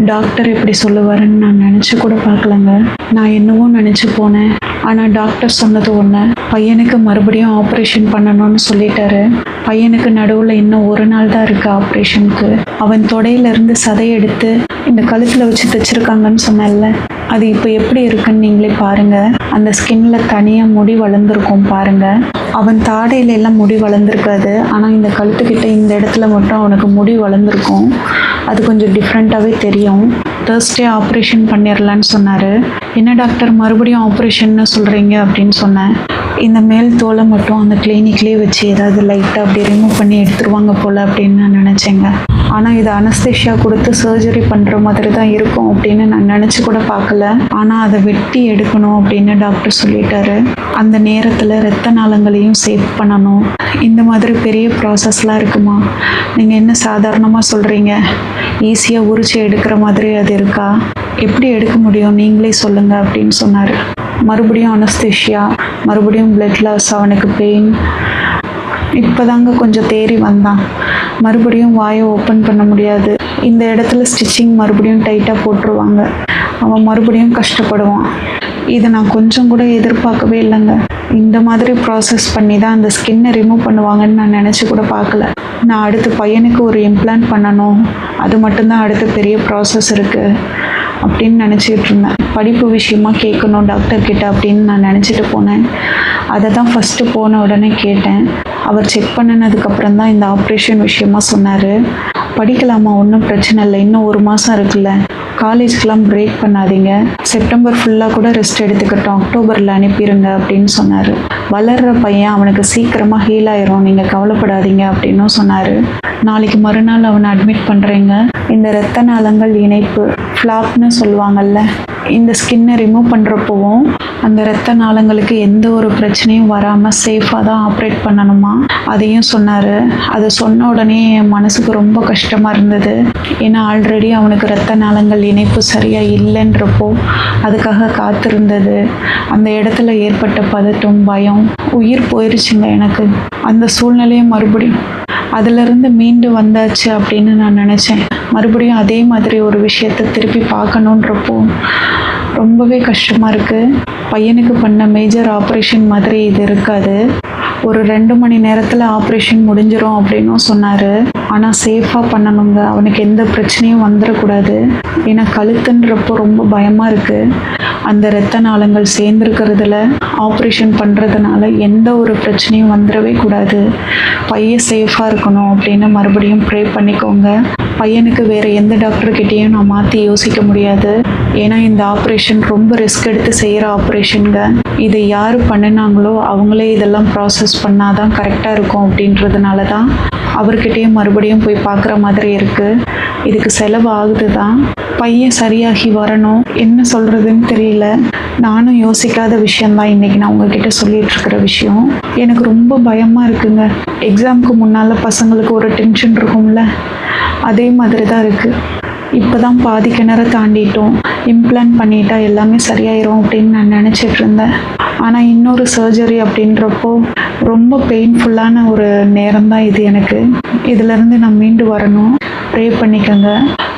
Doctor இப்படி சொல்லுவாருன்னு நான் நினச்சி கூட பார்க்கலங்க. நான் என்னவோ நினச்சி போனேன். ஆனால் டாக்டர் சொன்னது ஒன்று, பையனுக்கு மறுபடியும் ஆப்ரேஷன் பண்ணணும்னு சொல்லிட்டாரு. பையனுக்கு நடுவில் இன்னும் ஒரு நாள் தான் இருக்குது ஆப்ரேஷனுக்கு. அவன் தொடையிலேருந்து சதையை எடுத்து இந்த கழுத்தில் வச்சு தைச்சிருக்காங்கன்னு சொன்னேன்ல, அது இப்போ எப்படி இருக்குன்னு நீங்களே பாருங்கள். அந்த ஸ்கின்ல தனியாக முடி வளர்ந்துருக்கும் பாருங்கள். அவன் தாடையில எல்லாம் முடி வளர்ந்துருக்காது, ஆனால் இந்த கழுத்துக்கிட்ட இந்த இடத்துல மட்டும் அவனுக்கு முடி வளர்ந்துருக்கும். அது கொஞ்சம் டிஃப்ரெண்ட்டாகவே தெரியும். தேர்ஸ்டே ஆப்ரேஷன் பண்ணிடலான்னு சொன்னார். என்ன டாக்டர் மறுபடியும் ஆப்ரேஷன்னு சொல்கிறீங்க அப்படின்னு சொன்னேன். இந்த மேல் தோலை மட்டும் அந்த கிளினிக்லேயே வச்சு ஏதாவது லைட்டாக அப்படி ரிமூவ் பண்ணி எடுத்துருவாங்க போல் அப்படின்னு நான் நினச்சேங்க. ஆனால் இது அனஸ்தேஷியா கொடுத்து சர்ஜரி பண்ணுற மாதிரி தான் இருக்கும் அப்படின்னு நான் நினச்சி கூட பார்க்கல. ஆனால் அதை வெட்டி எடுக்கணும் அப்படின்னு டாக்டர் சொல்லிட்டாரு. அந்த நேரத்தில் இரத்த நாளங்களையும் சேவ் பண்ணணும். இந்த மாதிரி பெரிய ப்ராசஸ்லாம் இருக்குமா? நீங்கள் என்ன சாதாரணமாக சொல்கிறீங்க? ஈஸியாக உரிச்சு எடுக்கிற மாதிரி அது இருக்கா? எப்படி எடுக்க முடியும் நீங்களே சொல்லுங்கள் அப்படின்னு சொன்னார். மறுபடியும் அனஸ்தேஷியா, மறுபடியும் பிளட் லாஸ், அவனுக்கு பெயின். இப்போ தாங்க கொஞ்சம் தேறி வந்தான். மறுபடியும் வாயை ஓப்பன் பண்ண முடியாது. இந்த இடத்துல ஸ்டிச்சிங் மறுபடியும் டைட்டாக போட்டுருவாங்க. அவன் மறுபடியும் கஷ்டப்படுவான். இதை நான் கொஞ்சம் கூட எதிர்பார்க்கவே இல்லைங்க. இந்த மாதிரி ப்ராசஸ் பண்ணி தான் அந்த ஸ்கின்னை ரிமூவ் பண்ணுவாங்கன்னு நான் நினச்சி கூட பார்க்கல. நான் அடுத்து பையனுக்கு ஒரு இம்ப்ளான்ட் பண்ணணும், அது மட்டும்தான் அடுத்த பெரிய ப்ராசஸ் இருக்குது அப்படின்னு நினச்சிக்கிட்டு இருந்தேன். படிப்பு விஷயமா கேட்கணும் டாக்டர்கிட்ட அப்படின்னு நான் நினச்சிட்டு போனேன். அதை தான் ஃபஸ்ட்டு போன உடனே கேட்டேன். அவர் செக் பண்ணினதுக்கப்புறம் தான் இந்த ஆப்ரேஷன் விஷயமா சொன்னார். படிக்கலாமா, ஒன்றும் பிரச்சனை இல்லை, இன்னும் 1 மாதம் இருக்குல்ல, காலேஜ்க்கெலாம் பிரேக் பண்ணாதீங்க, செப்டம்பர் ஃபுல்லாக கூட ரெஸ்ட் எடுத்துக்கிட்டோம், அக்டோபரில் அனுப்பிடுங்க அப்படின்னு சொன்னார். வளர்கிற பையன், அவனுக்கு சீக்கிரமாக ஹீல் ஆயிரும், நீங்கள் கவலைப்படாதீங்க அப்படின்னும் சொன்னார். நாளைக்கு மறுநாள் அவனை அட்மிட் பண்ணுறேங்க. இந்த இரத்த நாளங்கள் இணைப்பு ஃப்ளாப்னு சொல்லுவாங்கள்ல, இந்த ஸ்கின்னை ரிமூவ் பண்ணுறப்போவும் அந்த இரத்த நாளங்களுக்கு எந்த ஒரு பிரச்சனையும் வராமல் சேஃபாக தான் ஆப்ரேட் பண்ணணுமா, அதையும் சொன்னார். அதை சொன்ன உடனே என் மனசுக்கு ரொம்ப கஷ்டமாக இருந்தது. ஏன்னா ஆல்ரெடி அவனுக்கு இரத்த நாளங்கள் இணைப்பு சரியாக இல்லைன்றப்போ அதுக்காக காத்திருந்தது. அந்த இடத்துல ஏற்பட்ட பதட்டம், பயம், உயிர் போயிருச்சுங்க எனக்கு. அந்த சூழ்நிலையை மறுபடியும் அதிலிருந்து மீண்டு வந்தாச்சு அப்படின்னு நான் நினச்சேன். மறுபடியும் அதே மாதிரி ஒரு விஷயத்தை திருப்பி பார்க்கணுன்றப்போ ரொம்பவே கஷ்டமாக இருக்குது. பையனுக்கு பண்ண மேஜர் ஆப்ரேஷன் மாதிரி இது இருக்காது. ஒரு 2 மணி நேரத்தில் ஆப்ரேஷன் முடிஞ்சிடும் அப்படின்னும் சொன்னார். ஆனால் சேஃபாக பண்ணணுங்க, அவனுக்கு எந்த பிரச்சனையும் வந்துடக்கூடாது. ஏன்னா கழுத்துன்றப்போ ரொம்ப பயமாக இருக்குது. அந்த இரத்த நாளங்கள் சேர்ந்துருக்கிறதுல ஆப்ரேஷன் பண்ணுறதுனால எந்த ஒரு பிரச்சனையும் வந்துடவே கூடாது. பையன் சேஃபாக இருக்கணும் அப்படின்னு மறுபடியும் ப்ரே பண்ணிக்கோங்க. பையனுக்கு வேறு எந்த டாக்டர்கிட்டையும் நான் மாற்றி யோசிக்க முடியாது. ஏன்னா இந்த ஆப்ரேஷன் ரொம்ப ரிஸ்க் எடுத்து செய்கிற ஆப்ரேஷனுங்க. இதை யார் பண்ணினாங்களோ அவங்களே இதெல்லாம் ப்ராசஸ் பண்ணாதான் கரெக்டாக இருக்கும் அப்படின்றதுனால தான் அவர்கிட்டையும் மறுபடியும் போய் பார்க்குற மாதிரி இருக்குது. இதுக்கு செலவு ஆகுது தான். பையன் சரியாகி வரணும், என்ன சொல்கிறதுன்னு தெரியல. நானும் யோசிக்காத விஷயந்தான் இன்றைக்கி நான் உங்ககிட்ட சொல்லிகிட்டு இருக்கிற விஷயம். எனக்கு ரொம்ப பயமாக இருக்குங்க. எக்ஸாமுக்கு முன்னால் பசங்களுக்கு ஒரு டென்ஷன் இருக்கும்ல, அதே மாதிரி தான் இருக்குது. இப்போ தான் பாதி கிணற தாண்டிட்டோம். இம்ப்ளான்ட் பண்ணிட்டா எல்லாமே சரியாயிரும் அப்படின்னு நான் நினச்சிட்டு இருந்தேன். ஆனால் இன்னொரு சர்ஜரி அப்படின்றப்போ ரொம்ப பெயின்ஃபுல்லான ஒரு நேரம் தான் இது எனக்கு. இதிலேருந்து நான் மீண்டு வரணும். ப்ரே பண்ணிக்கோங்க.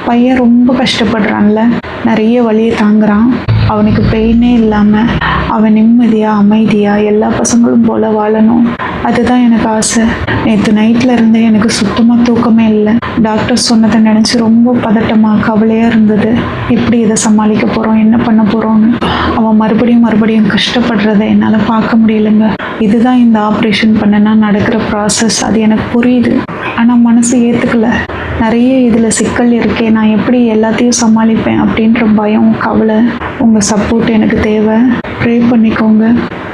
பையன் ரொம்ப கஷ்டப்படுறான்ல, நிறைய வலியை தாங்குறான். அவனுக்கு பெயினே இல்லாமல் அவன் நிம்மதியாக அமைதியாக எல்லா பசங்களும் போல் வாழணும். அதுதான் எனக்கு ஆசை. நேற்று நைட்டில் இருந்தே எனக்கு சுத்தமாக தூக்கமே இல்லை. டாக்டர் சொன்னதை நினச்சி ரொம்ப பதட்டமாக கவலையாக இருந்தது. எப்படி இதை சமாளிக்க போகிறோம், என்ன பண்ண போகிறோன்னு. அவன் மறுபடியும் கஷ்டப்படுறதை என்னால் பார்க்க முடியலைங்க. இதுதான் இந்த ஆப்ரேஷன் பண்ணனா நடக்கிற ப்ராசஸ், அது எனக்கு புரியுது. ஆனால் மனசு ஏற்றுக்கல. நிறைய இதில் சிக்கல் இருக்கே, நான் எப்படி எல்லாத்தையும் சமாளிப்பேன் அப்படின்ற பயம், கவலை. உங்கள் சப்போர்ட் எனக்கு தேவை. ப்ரே பண்ணிக்கோங்க.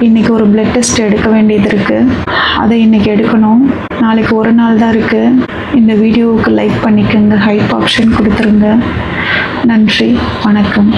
இன்றைக்கி ஒரு பிளட் டெஸ்ட் எடுக்க வேண்டியது இருக்குது, அதை இன்றைக்கி எடுக்கணும். நாளைக்கு ஒரு நாள் தான் இருக்குது. இந்த வீடியோவுக்கு லைக் பண்ணிக்கோங்க, ஹைப் ஆப்ஷன் கொடுத்துருங்க. நன்றி, வணக்கம்.